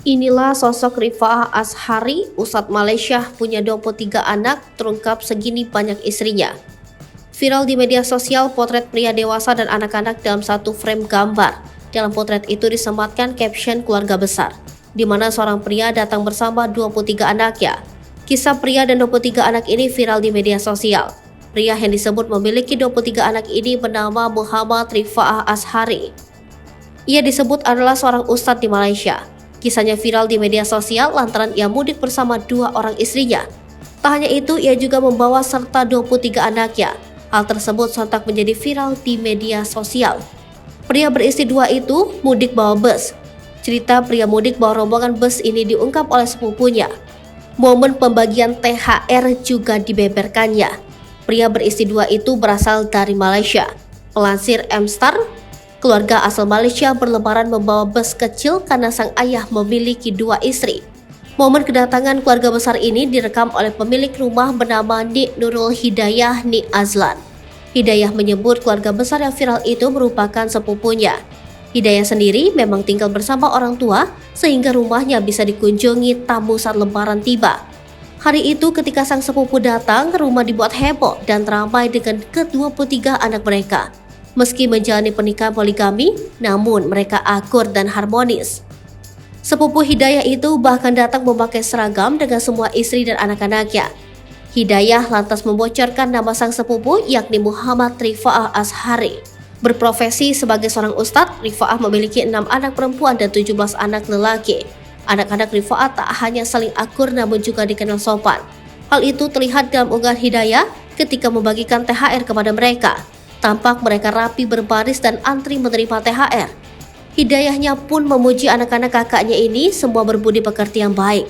Inilah sosok Rifaah Azhari, Ustadz Malaysia punya 23 anak, terungkap segini banyak istrinya. Viral di media sosial potret pria dewasa dan anak-anak dalam satu frame gambar. Dalam potret itu disematkan caption keluarga besar, di mana seorang pria datang bersama 23 anaknya. Kisah pria dan 23 anak ini viral di media sosial. Pria yang disebut memiliki 23 anak ini bernama Muhammad Rifaah Azhari. Ia disebut adalah seorang ustadz di Malaysia. Kisahnya viral di media sosial lantaran ia mudik bersama 2 orang istrinya. Tak hanya itu, ia juga membawa serta 23 anaknya. Hal tersebut sontak menjadi viral di media sosial. Pria beristri 2 itu mudik bawa bus. Cerita pria mudik bawa rombongan bus ini diungkap oleh sepupunya. Momen pembagian THR juga dibeberkannya. Pria beristri 2 itu berasal dari Malaysia. Pelansir Mstar, keluarga asal Malaysia berlebaran membawa bus kecil karena sang ayah memiliki 2 istri. Momen kedatangan keluarga besar ini direkam oleh pemilik rumah bernama Nik Nurul Hidayah Nik Azlan. Hidayah menyebut keluarga besar yang viral itu merupakan sepupunya. Hidayah sendiri memang tinggal bersama orang tua sehingga rumahnya bisa dikunjungi tamu saat lebaran tiba. Hari itu ketika sang sepupu datang, rumah dibuat heboh dan ramai dengan ke-23 anak mereka. Meski menjalani pernikahan poligami, namun mereka akur dan harmonis. Sepupu Hidayah itu bahkan datang memakai seragam dengan semua istri dan anak-anaknya. Hidayah lantas membocorkan nama sang sepupu yakni Muhammad Rifaah Azhari. Berprofesi sebagai seorang ustadz, Rifaah memiliki 6 anak perempuan dan 17 anak lelaki. Anak-anak Rifaah tak hanya saling akur namun juga dikenal sopan. Hal itu terlihat dalam unggahan Hidayah ketika membagikan THR kepada mereka. Tampak mereka rapi berbaris dan antri menerima THR. Hidayahnya pun memuji anak-anak kakaknya ini semua berbudi pekerti yang baik.